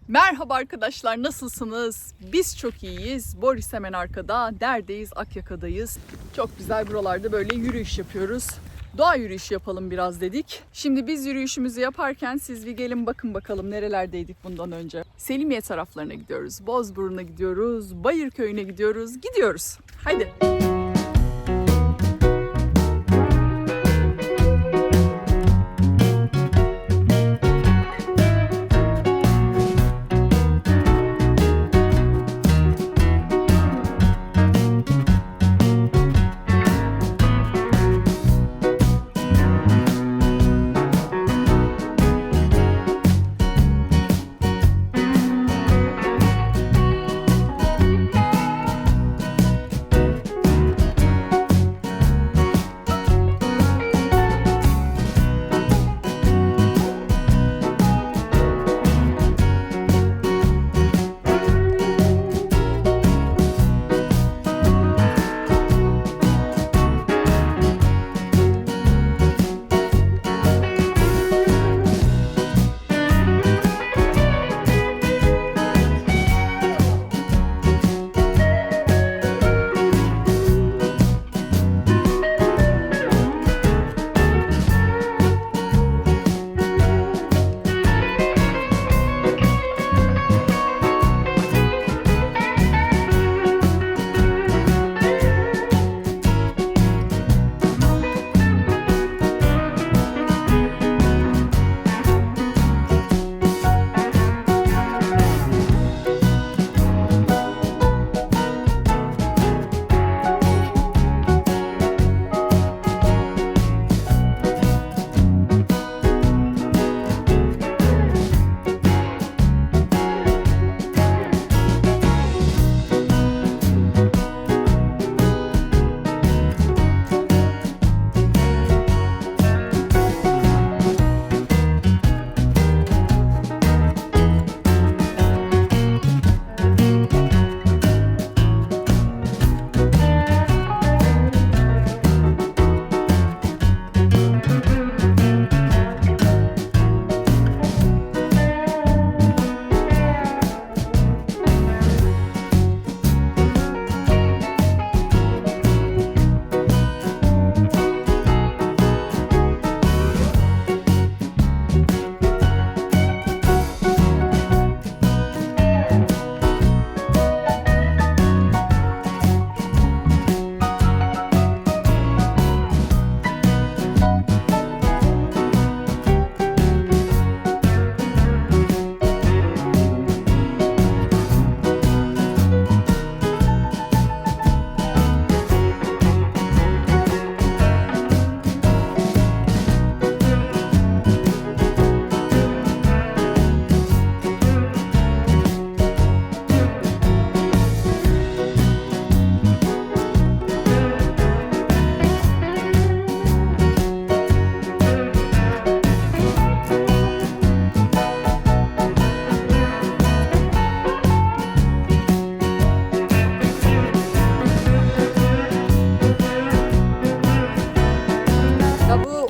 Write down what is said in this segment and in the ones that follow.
Merhaba arkadaşlar, nasılsınız? Biz çok iyiyiz. Boris hemen arkada. Neredeyiz? Akyaka'dayız. Çok güzel buralarda böyle yürüyüş yapıyoruz. Doğa yürüyüşü yapalım biraz dedik. Şimdi biz yürüyüşümüzü yaparken siz bir gelin bakın bakalım nerelerdeydik bundan önce. Selimiye taraflarına gidiyoruz. Bozburun'a gidiyoruz. Bayırköy'üne gidiyoruz. Haydi.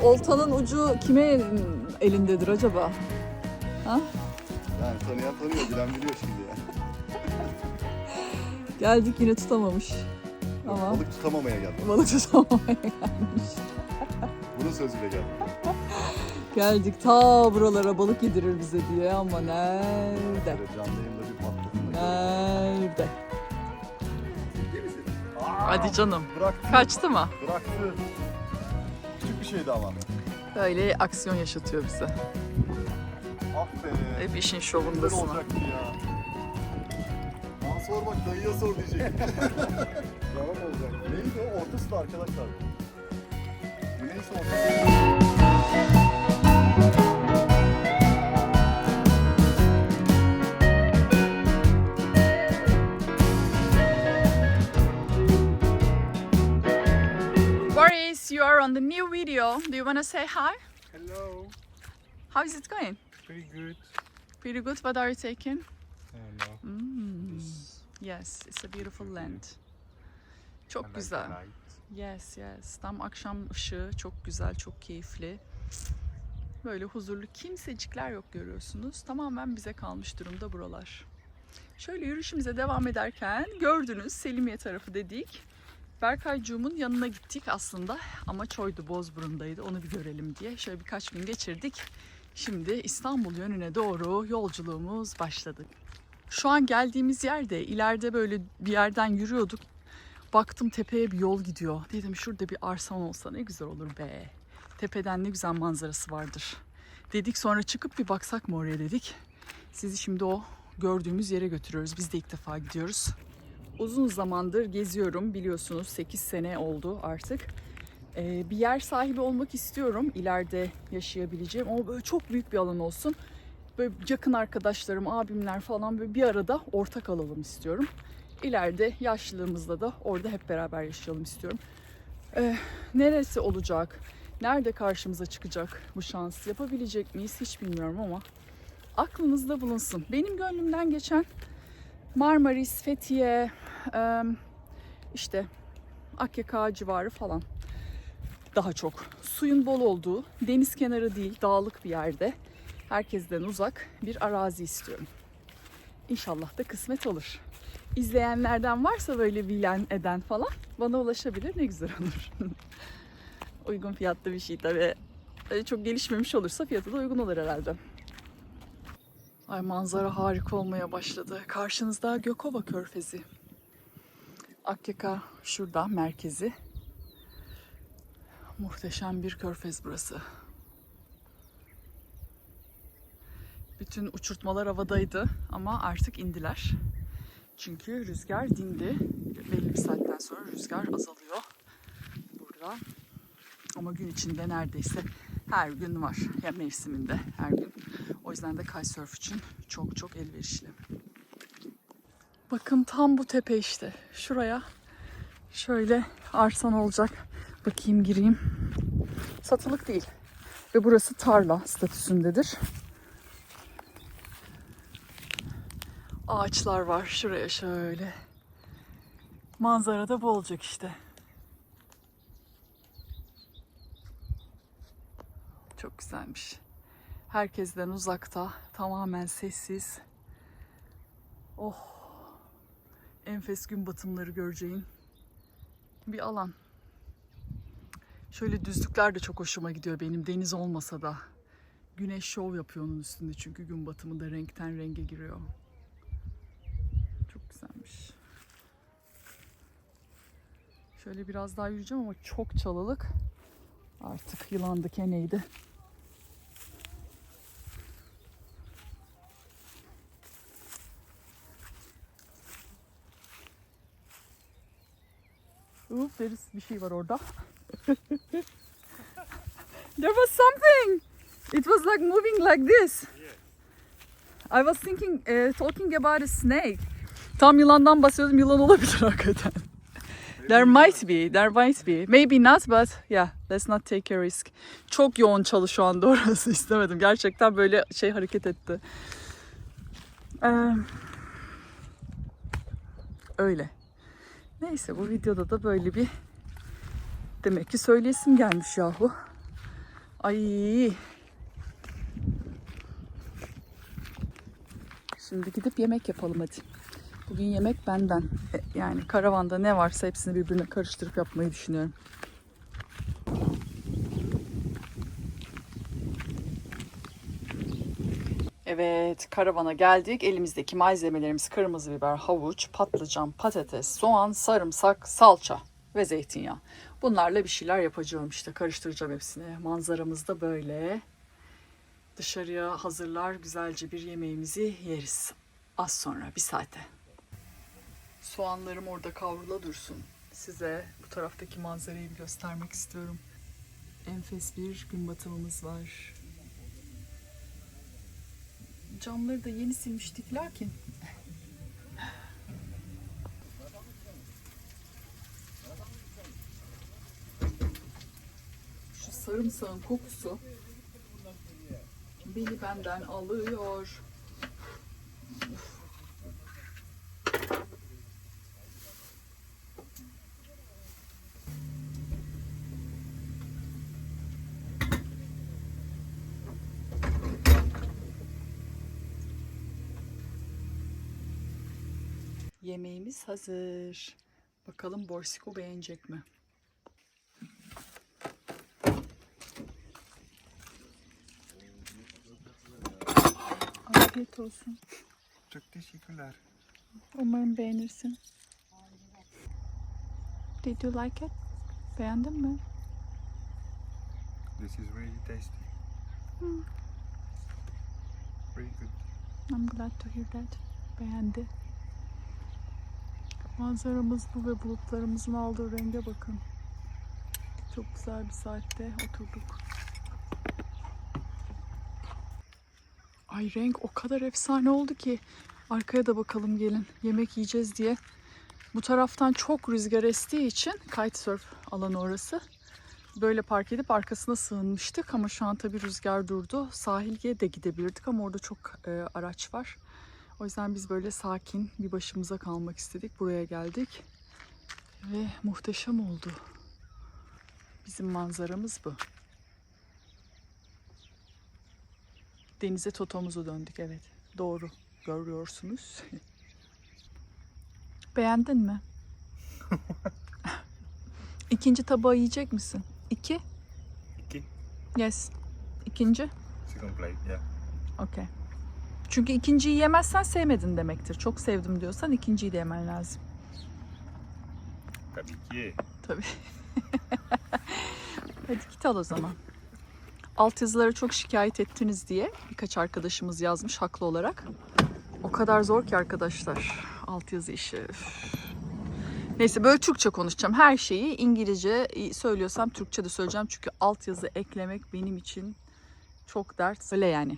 Oltanın ucu kime elindedir acaba? Ha? Yani tanıyan tanıyor, bilen biliyor şimdi ya. Geldik yine tutamamış. Ama Balık tutamamaya geldim. balık tutamamaya gelmiş. Bunun sözüyle geldim. Geldik ta buralara balık yedirir bize diye ama nerede? Böyle canlı yayında bir patladım. Nerede? Ciddi misin? Hadi canım. Bıraktı. Kaçtı mı? Bıraktı. Küçük bir şeydi ama. Böyle aksiyon yaşatıyor bize. Ah be. Hep işin Güzel şovundasın. olacaktı ya. Bana sor bak, dayıya sor diyecek. Tamam olacak. Neydi o? Ortası da arkadaşlar. Neyse ortası. Boris, you are on the new video. Do you want to say hi? Hello. How is it going? Pretty good. Pretty good. What are you taking? I don't know. Yes, it's a beautiful land. I Çok like güzel. the light. Yes, yes. Tam akşam ışığı çok güzel, çok keyifli. Böyle huzurlu, kimsecikler yok görüyorsunuz. Tamamen bize kalmış durumda buralar. Şöyle yürüyüşümüze devam ederken gördünüz Selimiye tarafı dedik. Berkaycuğumun yanına gittik aslında. Amaçoydu, Bozburun'daydı. Onu bir görelim diye. Şöyle birkaç gün geçirdik. Şimdi İstanbul yönüne doğru yolculuğumuz başladı. Şu an geldiğimiz yerde ileride böyle bir yerden yürüyorduk. Baktım tepeye bir yol gidiyor. Dedim şurada bir arsam olsa ne güzel olur be. Tepeden ne güzel manzarası vardır. Dedik sonra çıkıp bir baksak mı oraya dedik. Sizi şimdi o gördüğümüz yere götürüyoruz. Biz de ilk defa gidiyoruz. Uzun zamandır geziyorum biliyorsunuz. 8 sene oldu artık. Bir yer sahibi olmak istiyorum. İleride yaşayabileceğim ama böyle çok büyük bir alan olsun. Böyle yakın arkadaşlarım, abimler falan böyle bir arada ortak alalım istiyorum. İleride yaşlılığımızda da orada hep beraber yaşayalım istiyorum. Neresi olacak? Nerede karşımıza çıkacak bu şans? Yapabilecek miyiz? Hiç bilmiyorum ama aklınızda bulunsun. Benim gönlümden geçen Marmaris, Fethiye, işte Akyaka civarı falan. Daha çok suyun bol olduğu, deniz kenarı değil, dağlık bir yerde, herkesten uzak bir arazi istiyorum. İnşallah da kısmet olur. İzleyenlerden varsa böyle bilen eden falan bana ulaşabilir, ne güzel olur. Uygun fiyatlı bir şey tabii. Çok gelişmemiş olursa fiyatı da uygun olur herhalde. Ay manzara harika olmaya başladı. Karşınızda Gökova Körfezi. Akyaka şurada merkezi. Muhteşem bir körfez burası. Bütün uçurtmalar havadaydı ama artık indiler. Çünkü rüzgar dindi. Belli bir saatten sonra rüzgar azalıyor burada. Ama gün içinde neredeyse her gün var. Ya mevsiminde her gün. O yüzden de kitesurf için çok çok elverişli. Bakın tam bu tepe işte. Şuraya şöyle arsan olacak. Bakayım gireyim. Satılık değil. Ve burası tarla statüsündedir. Ağaçlar var. Şuraya şöyle. Manzara da bu olacak işte. Çok güzelmiş. Herkesten uzakta, tamamen sessiz. Oh, enfes gün batımları göreceğin bir alan. Şöyle düzlükler de çok hoşuma gidiyor benim, deniz olmasa da. Güneş şov yapıyor onun üstünde çünkü gün batımı da renkten renge giriyor. Çok güzelmiş. Şöyle biraz daha yürüyeceğim ama çok çalılık. Artık yılandı, keneydi. Deriz bir şey var orada. There was something. It was like moving like this. I was thinking, talking about a snake. Tam yılandan bahsediyordum. Yılan olabilir hakikaten. There might be. Maybe not, but yeah, let's not take a risk. Çok yoğun çalı şu anda orası, istemedim. Gerçekten böyle hareket etti. Öyle. Neyse bu videoda da böyle bir demek ki söyleyesim gelmiş yahu. Ay. Şimdi gidip yemek yapalım hadi. Bugün yemek benden. Yani karavanda ne varsa hepsini birbirine karıştırıp yapmayı düşünüyorum. Evet, karavana geldik. Elimizdeki malzemelerimiz kırmızı biber, havuç, patlıcan, patates, soğan, sarımsak, salça ve zeytinyağı. Bunlarla bir şeyler yapacağım işte. Karıştıracağım hepsini. Manzaramız da böyle. Dışarıya hazırlar güzelce bir yemeğimizi yeriz. Az sonra, bir saate. Soğanlarım orada kavrula dursun. Size bu taraftaki manzarayı bir göstermek istiyorum. Enfes bir gün batımımız var. Camları da yeni silmiştik lakin şu sarımsağın kokusu beni benden alıyor. Yemeğimiz hazır. Bakalım Borsiko beğenecek mi? Afiyet olsun. Çok teşekkürler. Umarım beğenirsin. Did you like it? Beğendin mi? This is really tasty. Very good. I'm glad to hear that. Beğendi. Manzaramız bu ve bulutlarımızın aldığı renge bakın. Çok güzel bir saatte oturduk. Ay renk o kadar efsane oldu ki. Arkaya da bakalım gelin. Yemek yiyeceğiz diye. Bu taraftan çok rüzgar estiği için kitesurf alanı orası. Böyle park edip arkasına sığınmıştık ama şu an tabii rüzgar durdu. Sahilye de gidebilirdik ama orada çok araç var. O yüzden biz böyle sakin bir başımıza kalmak istedik. Buraya geldik. Ve muhteşem oldu. Bizim manzaramız bu. Denize totomuzu döndük, evet. Doğru görüyorsunuz. Beğendin mi? İkinci tabağı yiyecek misin? 2? 2. Yes. İkinci? Second plate, yeah. Okay. Çünkü ikinciyi yemezsen sevmedin demektir. Çok sevdim diyorsan ikinciyi de yemen lazım. Tabii ki. Tabii. Hadi git al o zaman. Altyazılara çok şikayet ettiniz diye birkaç arkadaşımız yazmış haklı olarak. O kadar zor ki arkadaşlar altyazı işi. Üf. Neyse böyle Türkçe konuşacağım. Her şeyi İngilizce söylüyorsam Türkçe de söyleyeceğim. Çünkü altyazı eklemek benim için çok dert. Öyle yani.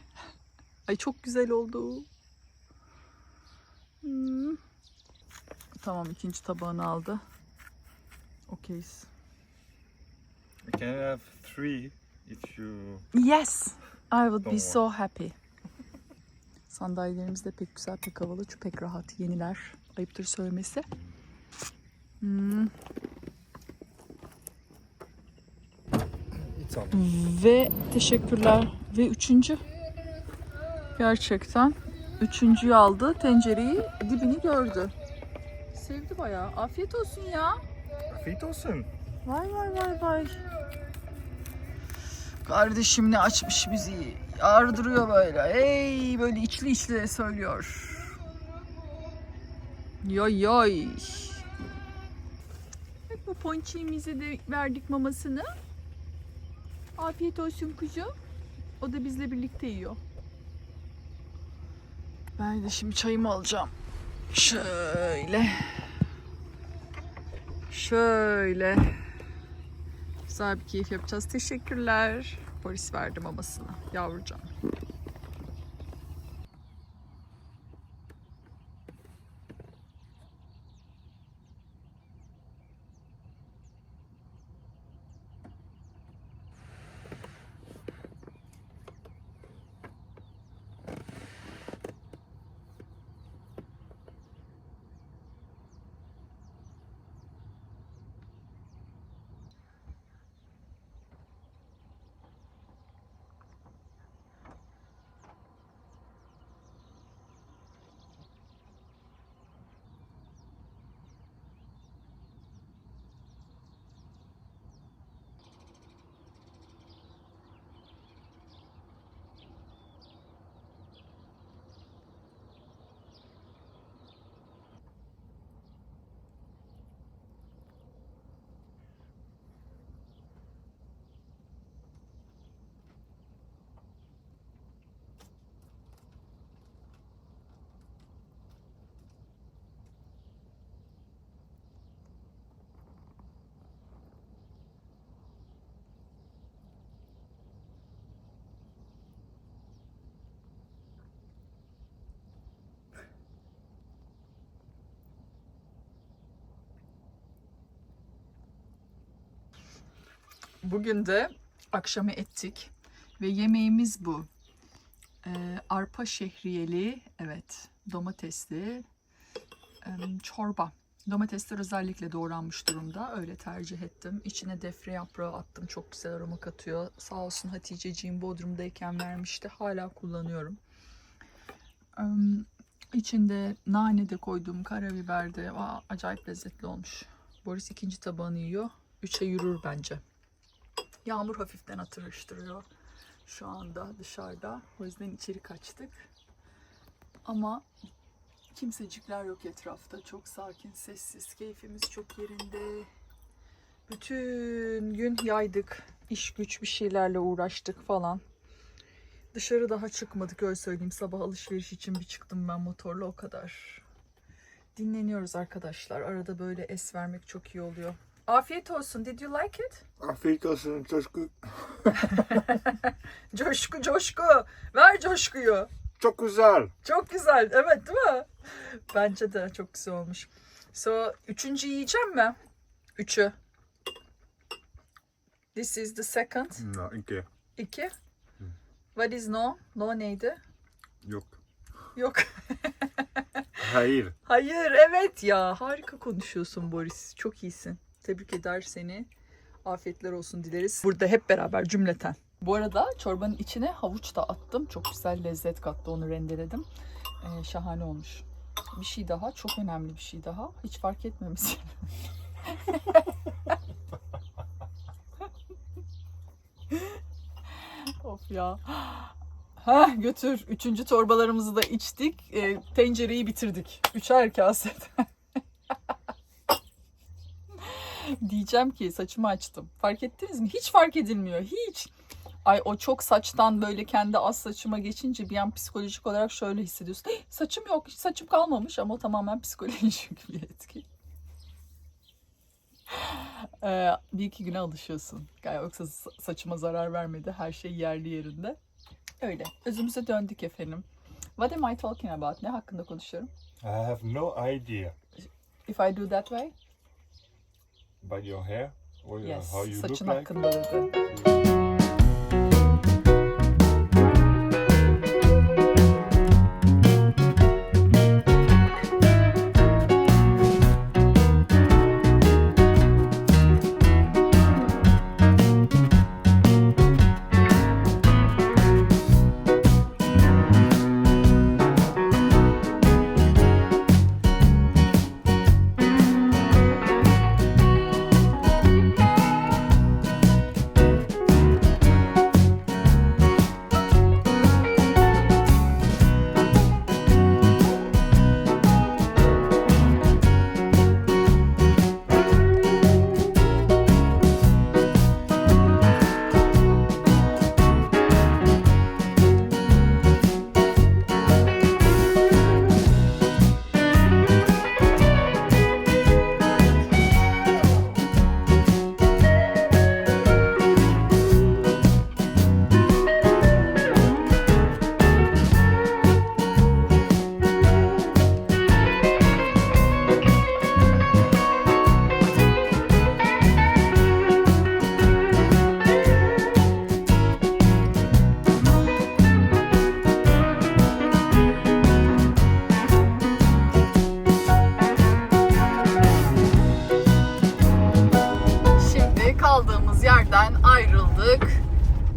Ay çok güzel oldu. Tamam ikinci tabağını aldı. Okeyiz. You can have 3 if you... Yes, I would be Tamam. so happy. Sandalyelerimiz de pek güzel, pek havalı, pek rahat, yeniler. Ayıptır söylemesi. Ve teşekkürler. Ve üçüncü. Gerçekten üçüncüyü aldı. Tencereyi dibini gördü. Sevdi bayağı. Afiyet olsun ya. Afiyet olsun. Vay vay vay vay. Kardeşim ne açmış bizi. Yardırıyor böyle. Hey böyle içli içli söylüyor. Yoy yoy. Evet, bu ponçiğimize de verdik mamasını. Afiyet olsun kuzu. O da bizle birlikte yiyor. Ben de şimdi çayımı alacağım. Şöyle. Şöyle. Güzel bir keyif yapacağız. Teşekkürler. Boris verdi mamasını. Yavrucağım. Bugün de akşamı ettik ve yemeğimiz bu. Arpa şehriyeli, evet, domatesli çorba. Domatesler özellikle doğranmış durumda. Öyle tercih ettim. İçine defne yaprağı attım. Çok güzel aroma katıyor. Sağ olsun Haticeciğim Bodrum'dayken vermişti. Hala kullanıyorum. İçinde nane de koyduğum karabiber de acayip lezzetli olmuş. Boris ikinci tabağını yiyor. 3'e yürür bence. Yağmur hafiften atırıştırıyor şu anda dışarıda. O yüzden içeri kaçtık. Ama kimsecikler yok etrafta. Çok sakin, sessiz. Keyfimiz çok yerinde. Bütün gün yaydık. İş güç bir şeylerle uğraştık falan. Dışarı daha çıkmadık, öyle söyleyeyim. Sabah alışveriş için bir çıktım ben motorla, o kadar. Dinleniyoruz arkadaşlar. Arada böyle es vermek çok iyi oluyor. Afiyet olsun. Did you like it? Afiyet olsun coşku. Coşku coşku. Ver coşkuyu. Çok güzel. Çok güzel. Evet, değil mi? Bence de çok güzel olmuş. So, üçüncü yiyeceğim mi? Üçü. This is the second. No, 2. 2. What is no? No neydi? Yok. Yok. Hayır. Hayır, evet ya. Harika konuşuyorsun Boris. Çok iyisin. Tebrik eder seni. Afiyetler olsun dileriz. Burada hep beraber cümleten. Bu arada çorbanın içine havuç da attım. Çok güzel lezzet kattı. Onu rendeledim. Şahane olmuş. Bir şey daha. Çok önemli bir şey daha. Hiç fark etmemiz. Of ya. Heh, götür. Üçüncü torbalarımızı da içtik. Tencereyi bitirdik. 3'er kase. Diyeceğim ki saçımı açtım. Fark ettiniz mi? Hiç fark edilmiyor. Hiç. Ay, o çok saçtan böyle kendi az saçıma geçince bir an psikolojik olarak şöyle hissediyorsun. Saçım yok. Hiç saçım kalmamış ama o tamamen psikolojik bir etki. Bir iki güne alışıyorsun. Yoksa saçıma zarar vermedi. Her şey yerli yerinde. Öyle. Özümüze döndük efendim. What am I talking about? Ne hakkında konuşuyorum? I have no idea. If I do that way? About your hair? Or Yes. how you Saçın look like? hakkında dedi.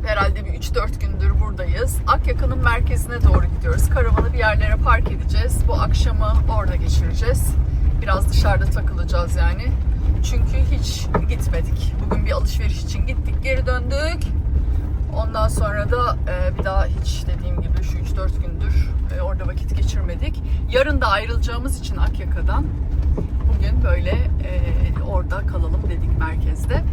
Herhalde bir 3-4 gündür buradayız. Akyaka'nın merkezine doğru gidiyoruz. Karavanı bir yerlere park edeceğiz. Bu akşamı orada geçireceğiz. Biraz dışarıda takılacağız yani. Çünkü hiç gitmedik. Bugün bir alışveriş için gittik, geri döndük. Ondan sonra da bir daha hiç dediğim gibi şu 3-4 gündür orada vakit geçirmedik. Yarın da ayrılacağımız için Akyaka'dan bugün böyle orada kalalım dedik merkezde.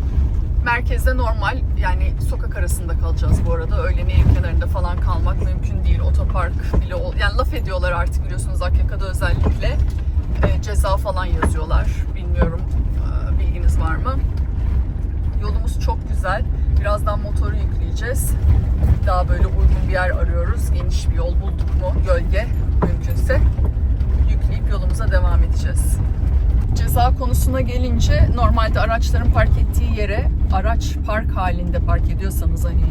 Merkezde normal yani sokak arasında kalacağız bu arada. Öyle nehir kenarında falan kalmak mümkün değil. Otopark bile yani laf ediyorlar artık biliyorsunuz Akyaka'da özellikle. Ceza falan yazıyorlar. Bilmiyorum bilginiz var mı? Yolumuz çok güzel. Birazdan motoru yükleyeceğiz. Daha böyle uygun bir yer arıyoruz. Geniş bir yol bulduk mu gölge mümkünse yükleyip yolumuza devam edeceğiz. Ceza konusuna gelince normalde araçların park ettiği yere araç park halinde park ediyorsanız hani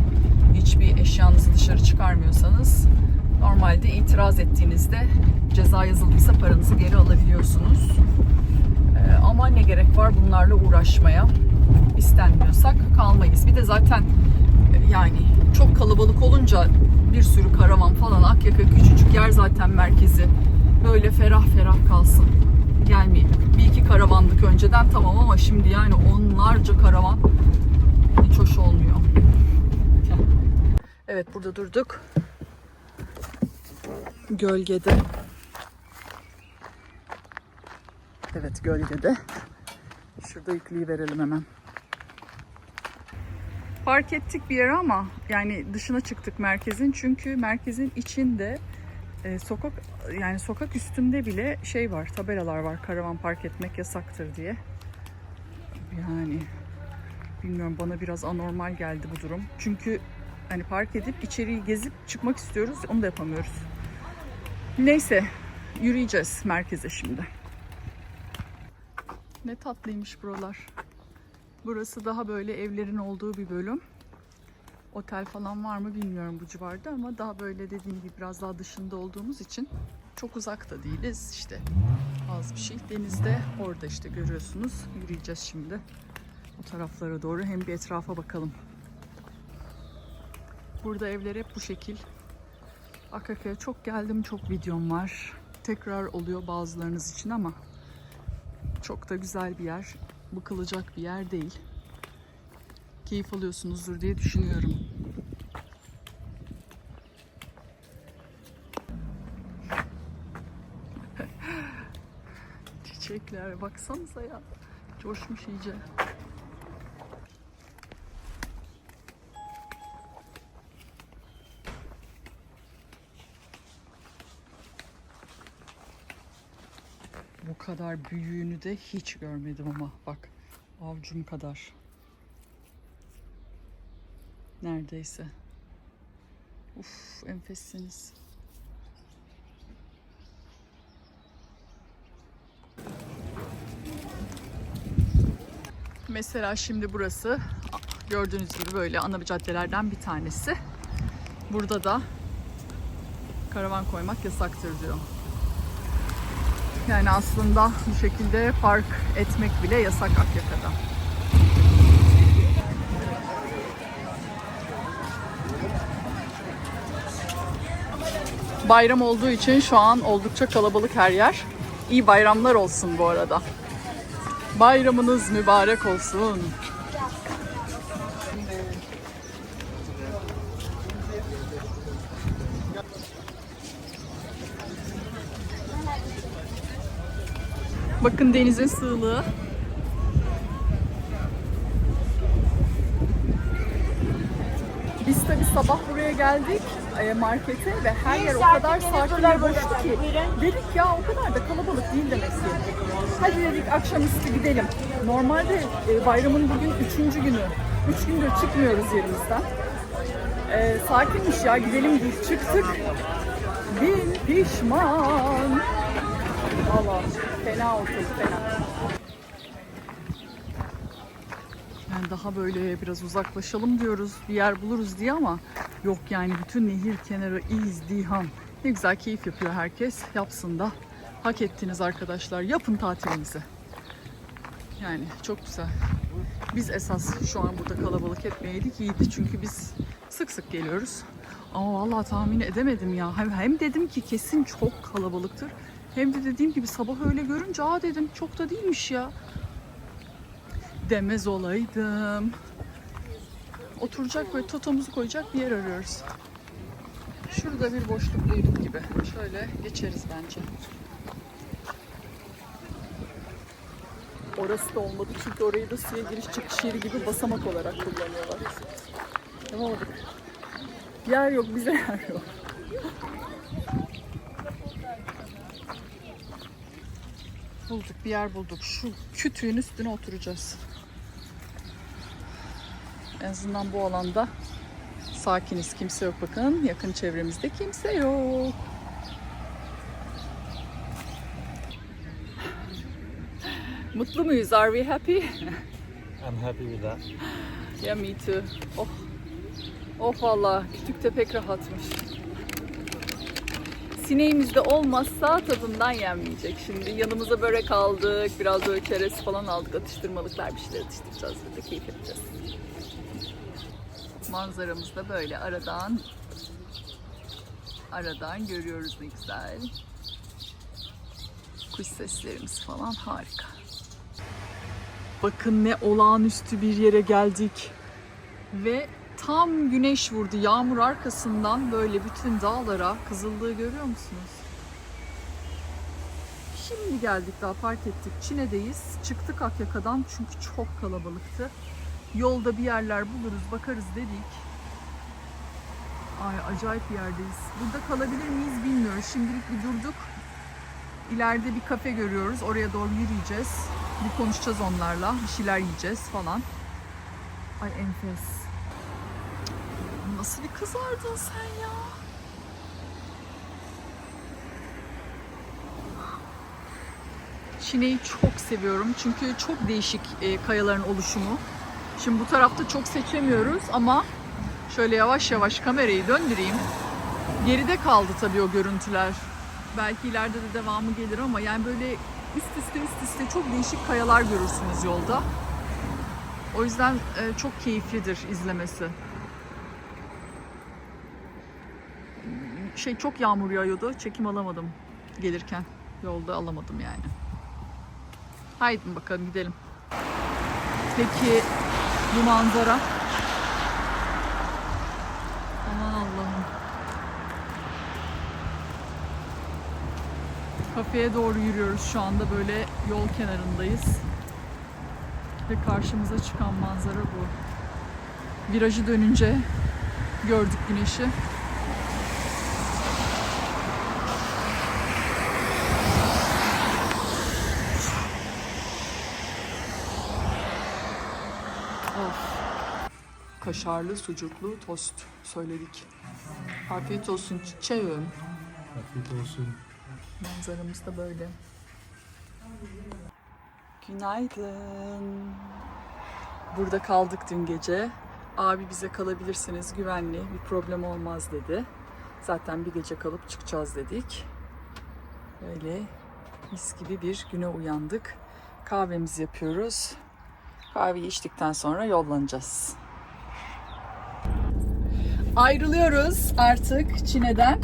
hiçbir eşyanızı dışarı çıkarmıyorsanız normalde itiraz ettiğinizde ceza yazıldıysa paranızı geri alabiliyorsunuz. Ama ne gerek var bunlarla uğraşmaya? İstenmiyorsak kalmayız. Bir de zaten yani çok kalabalık olunca bir sürü karavan falan Akyaka küçücük yer zaten merkezi böyle ferah ferah kalsın. Gelmeyelim. Bir iki karavandık önceden tamam ama şimdi yani onlarca karavan hiç hoş olmuyor. Evet, burada durduk. Gölgede. Evet, gölgede. Şurada yükleyiverelim hemen. Park ettik bir yere ama yani dışına çıktık merkezin. Çünkü merkezin içinde sokak, yani sokak üstünde bile şey var, tabelalar var. Karavan park etmek yasaktır diye. Yani bilmiyorum, bana biraz anormal geldi bu durum. Çünkü hani park edip içeriği gezip çıkmak istiyoruz. Onu da yapamıyoruz. Neyse, yürüyeceğiz merkeze şimdi. Ne tatlıymış buralar. Burası daha böyle evlerin olduğu bir bölüm. Otel falan var mı bilmiyorum bu civarda ama daha böyle dediğim gibi biraz daha dışında olduğumuz için çok uzakta değiliz. İşte az bir şey. Denizde orada işte görüyorsunuz. Yürüyeceğiz şimdi. O taraflara doğru, hem bir etrafa bakalım. Burada evler hep bu şekil. Akaka'ya çok geldim, çok videom var. Tekrar oluyor bazılarınız için ama çok da güzel bir yer. Bıkılacak bir yer değil. Keyif alıyorsunuzdur diye düşünüyorum. Çiçekler baksanıza ya. Coşmuş iyice. Bu kadar büyüğünü de hiç görmedim ama bak, avucum kadar. Neredeyse. Uf, enfessiniz. Mesela şimdi burası gördüğünüz gibi böyle ana caddelerden bir tanesi. Burada da karavan koymak yasaktır diyor. Yani aslında bu şekilde park etmek bile yasak Akyaka'da. Bayram olduğu için şu an oldukça kalabalık her yer. İyi bayramlar olsun bu arada. Bayramınız mübarek olsun. Bakın denizin sığlığı. Biz tabi sabah buraya geldik markete ve her yer o kadar sakin ve boştu ki dedik ya o kadar da kalabalık değil demek ki. Hadi dedik akşamüstü gidelim. Normalde bayramın bugün 3. günü. 3 gündür çıkmıyoruz yerimizden. Sakinmiş ya, gidelim diye çıktık. Bin pişman. Valla fena ortalık, fena. Yani daha böyle biraz uzaklaşalım diyoruz, bir yer buluruz diye ama yok yani, bütün nehir kenarı izdiham. Ne güzel keyif yapıyor herkes. Yapsın da. Hak ettiniz arkadaşlar. Yapın tatilinizi. Yani çok güzel. Biz esas şu an burada kalabalık etmeyeydik iyiydi. Çünkü biz sık sık geliyoruz. Ama vallahi tahmin edemedim ya. Hem dedim ki kesin çok kalabalıktır. Hem de dediğim gibi sabah öyle görünce dedim çok da değilmiş ya. Demez olaydım. Oturacak böyle totomuzu koyacak bir yer arıyoruz. Şurada bir boşluk bulduk gibi. Şöyle geçeriz bence. Orası da olmadı çünkü orayı da suya giriş çıkış yeri gibi basamak olarak kullanıyorlar. Yapamadık. Yer yok, bize yer yok. Bulduk, bir yer bulduk. Şu kütüğün üstüne oturacağız. En azından bu alanda sakiniz. Kimse yok bakın. Yakın çevremizde kimse yok. Mutlu muyuz? Are we happy? I'm happy with that. Yeah, me too. Oh. Oh valla. Kütükte pek rahatmış. Sineğimiz de olmazsa tadından yenmeyecek. Şimdi yanımıza börek aldık. Biraz böyle çerez falan aldık. Atıştırmalıklar, bir şeyler atıştıracağız. Burada keyif yapacağız. Manzaramız da böyle aradan görüyoruz, ne güzel. Kuş seslerimiz falan harika. Bakın ne olağanüstü bir yere geldik. Ve tam güneş vurdu. Yağmur arkasından böyle bütün dağlara kızıllığı görüyor musunuz? Şimdi geldik, daha park ettik. Çin'edeyiz. Çıktık Akyaka'dan çünkü çok kalabalıktı. Yolda bir yerler buluruz, bakarız dedik. Ay, acayip bir yerdeyiz. Burada kalabilir miyiz bilmiyoruz. Şimdilik bir durduk. İleride bir kafe görüyoruz. Oraya doğru yürüyeceğiz. Bir konuşacağız onlarla. Bir şeyler yiyeceğiz falan. Ay enfes. Nasıl bir kızardın sen ya? Çin'eyi çok seviyorum çünkü çok değişik kayaların oluşumu. Şimdi bu tarafta çok seçemiyoruz ama şöyle yavaş yavaş kamerayı döndüreyim. Geride kaldı tabii o görüntüler. Belki ileride de devamı gelir ama yani böyle üst üste çok değişik kayalar görürsünüz yolda. O yüzden çok keyiflidir izlemesi. Çok yağmur yağıyordu. Çekim alamadım gelirken. Yolda alamadım yani. Haydi bakalım gidelim. Peki bu manzara. Aman Allah'ım. Kafeye doğru yürüyoruz şu anda, böyle yol kenarındayız. Ve karşımıza çıkan manzara bu. Virajı dönünce gördük güneşi. Of. Kaşarlı sucuklu tost söyledik. Afiyet olsun çiçeğim. Afiyet olsun. Manzaramız da böyle. Günaydın. Burada kaldık dün gece. Abi bize kalabilirsiniz, güvenli, bir problem olmaz dedi. Zaten bir gece kalıp çıkacağız dedik. Böyle mis gibi bir güne uyandık. Kahvemizi yapıyoruz. Kahveyi içtikten sonra yollanacağız. Ayrılıyoruz artık Çin'den.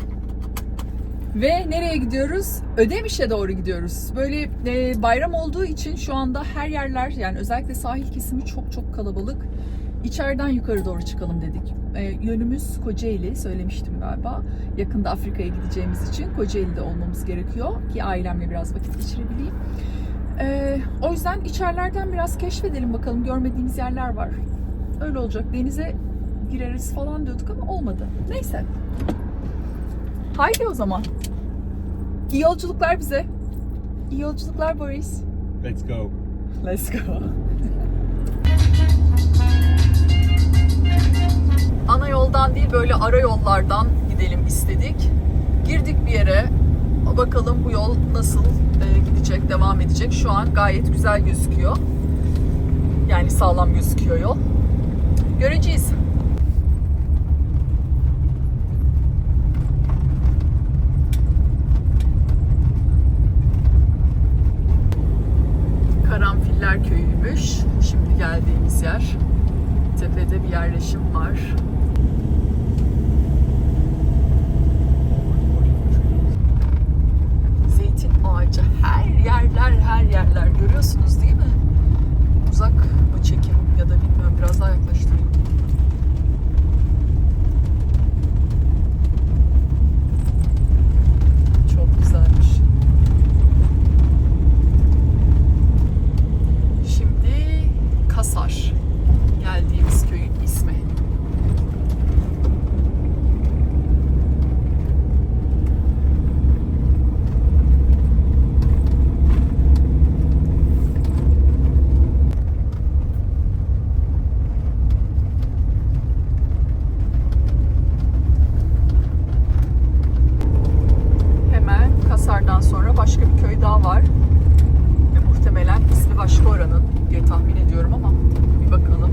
Ve nereye gidiyoruz? Ödemiş'e doğru gidiyoruz. Böyle bayram olduğu için şu anda her yerler, yani özellikle sahil kesimi çok kalabalık. İçeriden yukarı doğru çıkalım dedik. Yönümüz Kocaeli, söylemiştim galiba. Yakında Afrika'ya gideceğimiz için Kocaeli'de olmamız gerekiyor ki ailemle biraz vakit geçirebileyim. O yüzden içerilerden biraz keşfedelim bakalım, görmediğimiz yerler var. Öyle olacak. Denize gireriz falan diyorduk ama olmadı. Neyse. Haydi o zaman. İyi yolculuklar bize. İyi yolculuklar Boris. Let's go. Let's go. Ana yoldan değil, böyle ara yollardan gidelim istedik. Girdik bir yere. Bakalım bu yol nasıl gidecek, devam edecek. Şu an gayet güzel gözüküyor. Yani sağlam gözüküyor yol. Göreceğiz. Karanfiller Köyü'ymüş. Şimdi geldiğimiz yer. Tepede bir yerleşim var. Zeytin ağacı, her yerler görüyorsunuz değil mi? Uzak mı çekim ya da bilmiyorum, biraz daha yaklaştırayım. Çok güzelmiş. Şimdi Kasar, geldiğimiz köyün ismi. Hemen Kasar'dan sonra başka bir köy daha var. Ve muhtemelen ismi başka oranın diye tahmin ediyorum ama bir bakalım.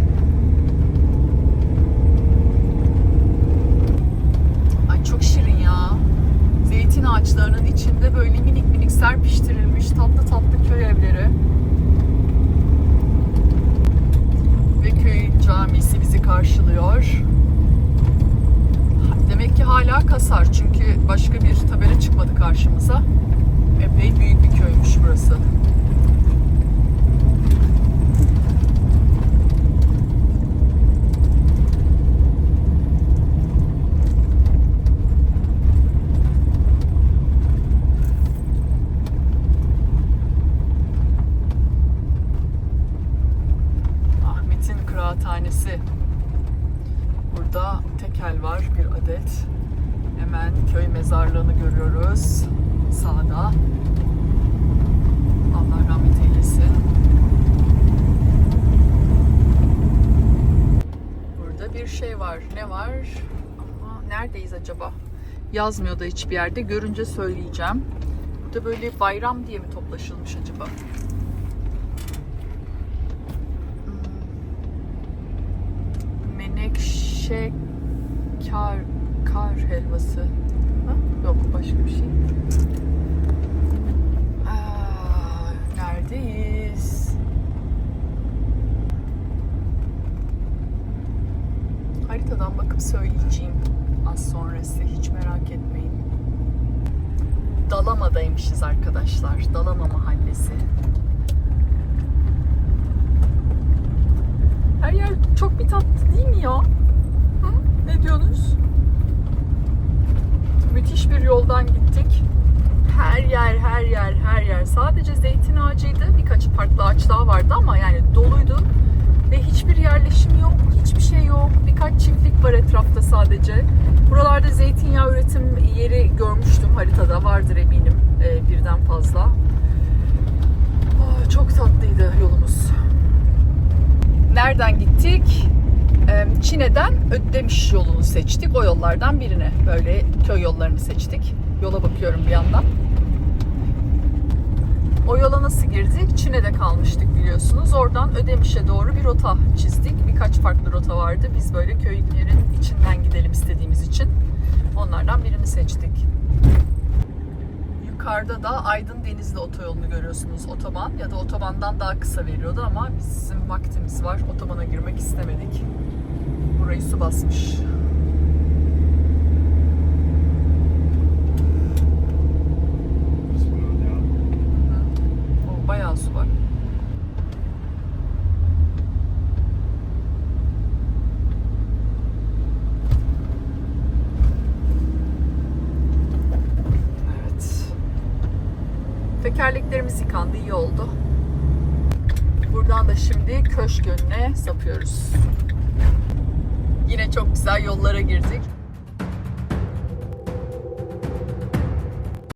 Ay çok şirin ya. Zeytin ağaçlarının içinde böyle minik minik serpiştirilmiş tatlı köy evleri. Ve köy camisi bizi karşılıyor. Demek ki hala Kasar, çünkü başka bir tabela çıkmadı karşımıza. Epey büyük bir köymüş ne var? Ama neredeyiz acaba? Yazmıyor da hiçbir yerde. Görünce söyleyeceğim. Burada böyle bayram diye mi toplaşılmış acaba? Menekşe kar helvası. Ha? Yok, başka bir şey. Neredeyiz? Haritadan bakıp söyleyeceğim az sonrası. Hiç merak etmeyin. Dalama'daymışız arkadaşlar. Dalama mahallesi. Her yer çok bir tatlı değil mi ya? Hı? Ne diyorsunuz? Müthiş bir yoldan gittik. Her yer. Sadece zeytin ağacıydı. Birkaç farklı ağaç daha vardı ama yani doluydu. Ve hiçbir yerleşim yok. Hiçbir şey yok. Birkaç çiftlik var etrafta sadece. Buralarda zeytinyağı üretim yeri görmüştüm haritada. Vardır eminim birden fazla. Oh, çok tatlıydı yolumuz. Nereden gittik? Çine'den Ödemiş yolunu seçtik. O yollardan birini. Böyle köy yollarını seçtik. Yola bakıyorum bir yandan. O yola nasıl girdik? Çine'de kalmıştık biliyorsunuz. Oradan Ödemiş'e doğru bir rota çizdik. Birkaç farklı rota vardı. Biz böyle köylerin içinden gidelim istediğimiz için onlardan birini seçtik. Yukarıda da Aydın Denizli otoyolunu görüyorsunuz. Otoban ya da otobandan daha kısa veriyordu ama bizim vaktimiz var. Otobana girmek istemedik. Burayı su basmış. O bayağı su var. Evet. Tekerleklerimiz yıkandı, iyi oldu. Buradan da şimdi Köşk yönüne sapıyoruz. Yine çok güzel yollara girdik.